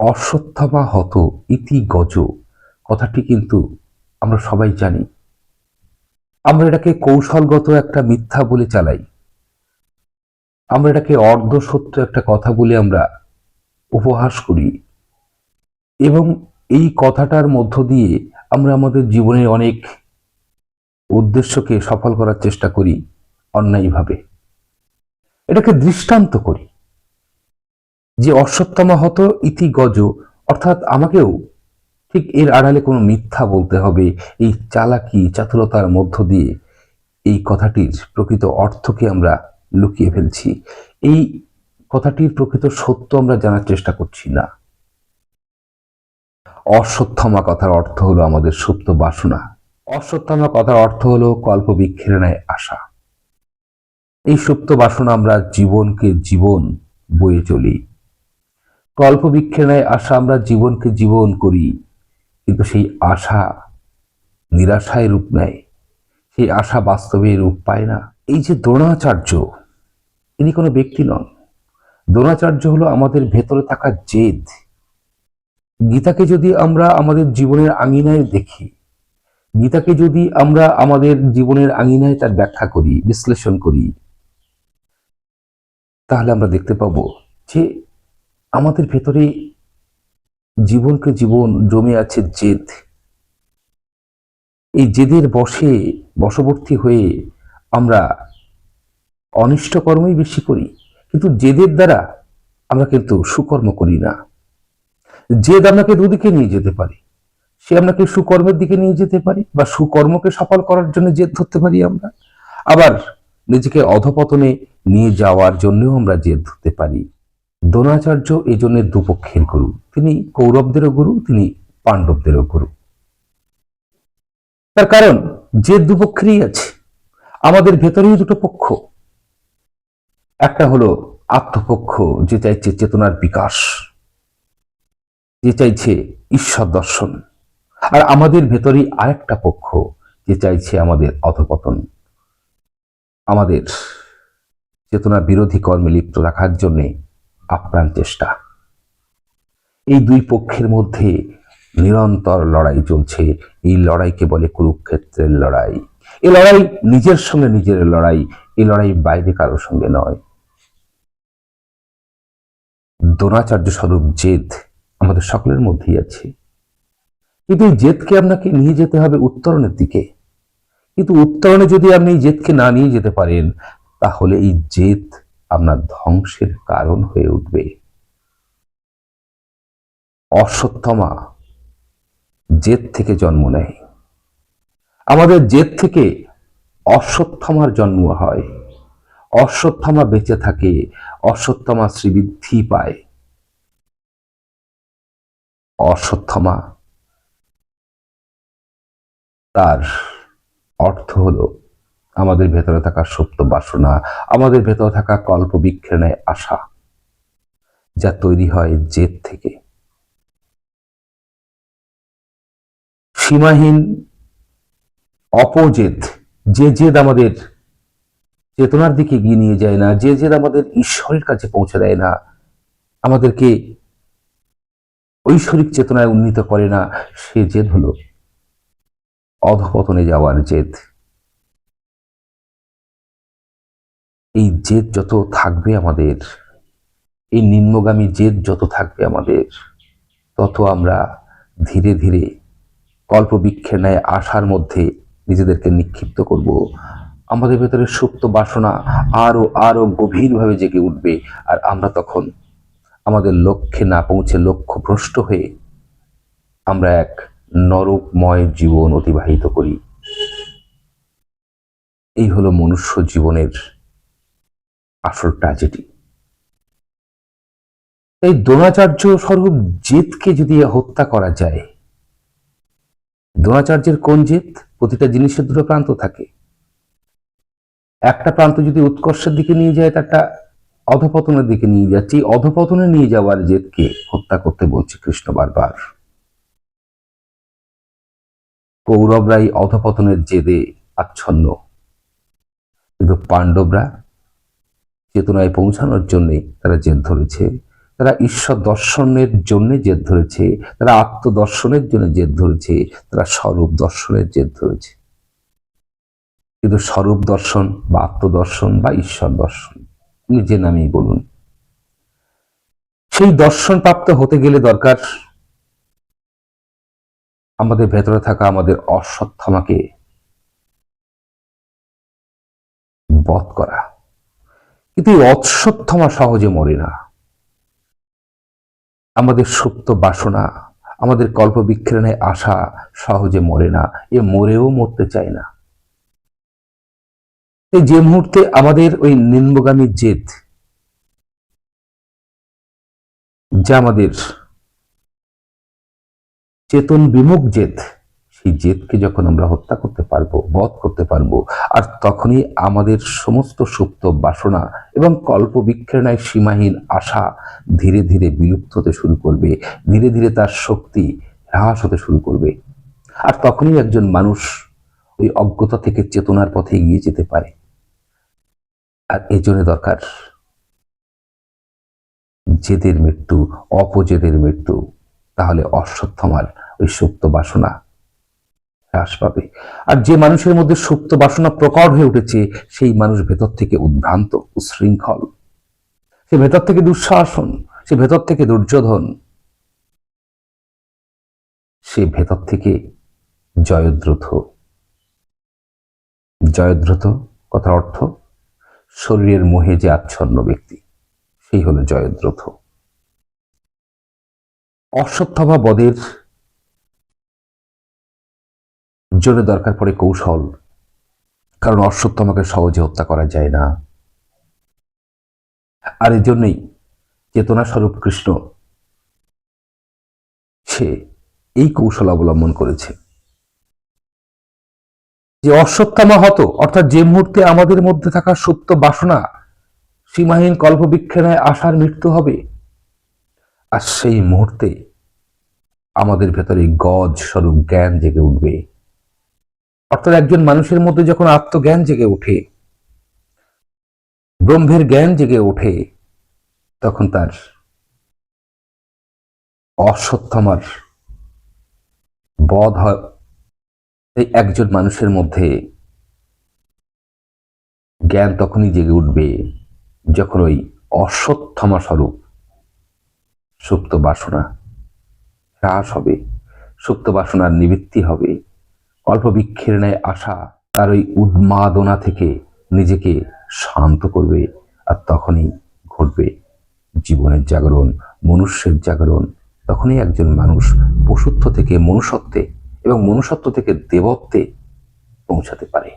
অশ্বত্থামা হত ইতি গজ কথাটি কিন্তু আমরা সবাই জানি। আমরা এটাকে কৌশলগত একটা মিথ্যা বলে চালাই। আমরা এটাকে অর্ধ সত্য একটা কথা বলে আমরা উপহাস করি এবং এই কথাটার মধ্য দিয়ে আমরা আমাদের জীবনের অনেক উদ্দেশ্যকে সফল করার চেষ্টা করি অন্যায়ভাবে। এটাকে দৃষ্টান্ত করি যে অশ্বত্থামা হত ইতি গজ, অর্থাৎ আমাকেও ঠিক এর আড়ালে কোনো মিথ্যা বলতে হবে। এই চালাকি চাতুরতার মধ্য দিয়ে এই কথাটির প্রকৃত অর্থকে আমরা লুকিয়ে ফেলছি। এই কথাটির প্রকৃত সত্য আমরা জানার চেষ্টা করছি না। অশ্বত্থামা কথার অর্থ হলো আমাদের সুপ্ত বাসনা। অশ্বত্থামা কথার অর্থ হলো কল্পবৃক্ষের ন্যায় আশা। এই সুপ্ত বাসনা আমরা জীবনকে জীবন বয়ে চলি। কল্পবৃক্ষের ন্যায় আশা আমরা জীবনকে জীবন করি, কিন্তু সেই আশা নিরাশায় রূপ নেয়, সেই আশা বাস্তবে রূপ পায় না। এই যে দ্রোণাচার্য, ইনি কোনো ব্যক্তি নন। দ্রোণাচার্য হলো আমাদের ভেতরে থাকা জেদ। গীতাকে যদি আমরা আমাদের জীবনের আঙিনায় দেখি, গীতাকে যদি আমরা আমাদের জীবনের আঙিনায় তার ব্যাখ্যা করি, বিশ্লেষণ করি, তাহলে আমরা দেখতে পাবো যে আমাদের ভেতরে জীবনকে জীবন জমে আছে জেদ। এই জেদের বশবর্তী হয়ে আমরা অনিষ্ট কর্মই বেশি করি, কিন্তু জেদের দ্বারা আমরা কিন্তু সুকর্ম করি না। জেদ আপনাকে দুদিকে নিয়ে যেতে পারে। সে আপনাকে সুকর্মের দিকে নিয়ে যেতে পারে, বা সুকর্মকে সফল করার জন্য জেদ ধরতে পারি আমরা। আবার নিজেকে অধপতনে নিয়ে যাওয়ার জন্যও আমরা জেদ ধরতে পারি। দ্রোণাচার্য এই জন্য দুপক্ষের গুরু। তিনি কৌরবদেরও গুরু, তিনি পাণ্ডবদেরও গুরু। তার কারণ জেদ দুপক্ষেরই আছে। আমাদের ভেতরেই দুটো পক্ষ। একটা হলো আত্মপক্ষ, যে চাইছে চেতনার বিকাশ, যে চাইছে ঈশ্বর দর্শন। আর আমাদের ভেতরেই আরেকটা পক্ষ, যে চাইছে আমাদের অধপতন, আমাদের চেতনা বিরোধী কর্মে লিপ্ত রাখার জন্য আপ্রাণ চেষ্টা। এই দুই পক্ষের মধ্যে নিরন্তর লড়াই চলছে। এই লড়াইকে বলে কুরুক্ষেত্রের লড়াই। এই লড়াই নিজের সঙ্গে নিজের লড়াই। এই লড়াই বাইরে কারোর সঙ্গে নয়। দ্রোণাচার্য স্বরূপ জেদ আমাদের সকলের মধ্যেই আছে, কিন্তু এই জেদকে আপনাকে নিয়ে যেতে হবে উত্তরণের দিকে। কিন্তু উত্তরণে যদি আপনি এই জেদকে না নিয়ে যেতে পারেন, তাহলে এই জেদ আপনার ধ্বংসের কারণ হয়ে উঠবে। অশ্বত্থামা জেদ থেকে জন্ম নেয়। আমাদের জেদ থেকে অশ্বত্থামার জন্ম হয়। অশ্বত্থামা বেঁচে থাকে, অশ্বত্থামা শ্রীবৃদ্ধি পায়। অশ্বত্থামা তার অর্থ হলো আমাদের ভেতরে থাকা সুপ্ত বাসনা, আমাদের ভেতরে থাকা কল্পবৃক্ষের ন্যায় আশা, যা তৈরি হয় জেদ থেকে। সীমাহীন অপজেদ, যে জেদ আমাদের চেতনার দিকে এগিয়ে নিয়ে যায় না, যে জেদ আমাদের ঈশ্বরের কাছে পৌঁছে দেয় না, আমাদেরকে ঐশ্বরিক চেতনায় উন্নীত করে না, সে জেদ হলো অধপতনে যাওয়ার জেদ। এই জেদ যত থাকবে আমাদের, এই নিম্নগামী জেদ যত থাকবে আমাদের, তত আমরা ধীরে ধীরে কল্পবৃক্ষের ন্যায় আশার মধ্যে নিজেদেরকে নিক্ষিপ্ত করব। আমাদের ভেতরে সুপ্ত বাসনা আরো আরো গভীরভাবে জেগে উঠবে, আর আমরা তখন আমাদের লক্ষ্যে না পৌঁছে লক্ষ্যভ্রষ্ট হয়ে আমরা এক নরকময় জীবন অতিবাহিত করি। এই হলো মনুষ্য জীবনের আসল ট্র্যাজেডি। এই দ্রোণাচার্য স্বরূপ জেদকে যদি হত্যা করা যায়, দ্রোণাচার্যের কোন জেদ? প্রতিটা জিনিসের দুটো প্রান্ত থাকে। একটা প্রান্ত যদি উৎকর্ষের দিকে নিয়ে যায়, তারটা অধপতনের দিকে নিয়ে যাচ্ছে। এই অধপতনে নিয়ে যাওয়ার জেদকে হত্যা করতে বলছে কৃষ্ণ বারবার। কৌরবরাই অধপতনের জেদে আচ্ছন্ন, কিন্তু পাণ্ডবরা চেতনায় পৌঁছানোর জন্য তারা জেদ ধরেছে। তারা ঈশ্বর দর্শনের জন্য জেদ ধরেছে, তারা আত্মদর্শনের জন্য জেদ ধরেছে, তারা স্বরূপ দর্শনের জেদ ধরেছে। কিন্তু স্বরূপ দর্শন বা আত্মদর্শন বা ঈশ্বর দর্শন, যে নামেই বলুন, সেই দর্শন প্রাপ্ত হতে গেলে দরকার আমাদের ভেতরে থাকা আমাদের অশ্বত্থামাকে বধ করা। কিন্তু এই অশ্বত্থামা সহজে মরে না। আমাদের সুপ্ত বাসনা, আমাদের কল্পবিক্ষেরণে আশা সহজে মরে না, এ মরেও মরতে চায় না। এই যে মুহূর্তে আমাদের ওই নিম্নগামী জেদ, যা আমাদের চেতন বিমুখ জেদ, সেই জেদকে যখন আমরা হত্যা করতে পারবো, বধ করতে পারবো, আর তখনই আমাদের সমস্ত সুপ্ত বাসনা এবং কল্প বিক্রেণায় সীমাহীন আশা ধীরে ধীরে বিলুপ্ত হতে শুরু করবে, ধীরে ধীরে তার শক্তি হ্রাস হতে শুরু করবে। আর তখনই একজন মানুষ ওই অজ্ঞতা থেকে চেতনার পথে এগিয়ে যেতে পারে। আর এই জন্য দরকার জেদের মৃত্যু, অপজেদের মৃত্যু। তাহলে অশ্বত্থামার ওই সুপ্ত বাসনা হ্রাস পাবে। আর যে মানুষের মধ্যে সুপ্ত বাসনা প্রকট হয়ে উঠেছে, সেই মানুষ ভেতর থেকে উদ্ভ্রান্ত, উশৃঙ্খল, সে ভেতর থেকে দুঃশাসন, সে ভেতর থেকে দুর্যোধন, সে ভেতর থেকে জয়দ্রথ। জয়দ্রথ কথার অর্থ শরীরের মোহে যে আচ্ছন্ন ব্যক্তি, সেই হলো জয়দ্রথ। অশ্বত্থামা বধের জন্য দরকার পড়ে কৌশল, কারণ অশ্বত্থামাকে সহজে হত্যা করা যায় না। আর এই জন্যই চেতনা স্বরূপ কৃষ্ণ সে এই কৌশল অবলম্বন করেছে। যে অশ্বত্থামা হতো, অর্থাৎ যে মুহূর্তে আমাদের মধ্যে থাকা সুপ্ত বাসনা সীমাহীন কল্পবিক্ষেপণায় আশার মৃত্যু হবে, আর সেই মুহূর্তে আমাদের ভেতরে গজ স্বরূপ জ্ঞান জেগে উঠবে। অর্থাৎ একজন মানুষের মধ্যে যখন আত্মজ্ঞান জেগে ওঠে, ব্রহ্মের জ্ঞান জেগে ওঠে, তখন তার অশ্বত্থামার বধ হয়। এই একজন মানুষের মধ্যে জ্ঞান তখনই জেগে উঠবে যখন ওই অশ্বত্থামা স্বরূপ সুপ্ত বাসনা হ্রাস হবে, সুপ্ত বাসনার নিবৃত্তি হবে, অল্প বিক্ষেপণায় আশা তার ওই উন্মাদনা থেকে নিজেকে শান্ত করবে। আর তখনই ঘটবে জীবনের জাগরণ, মনুষ্যের জাগরণ। তখনই একজন মানুষ পশুত্ব থেকে মনুষ্যত্বে এবং মনুষ্যত্ব থেকে দেবত্বে পৌঁছাতে পারে।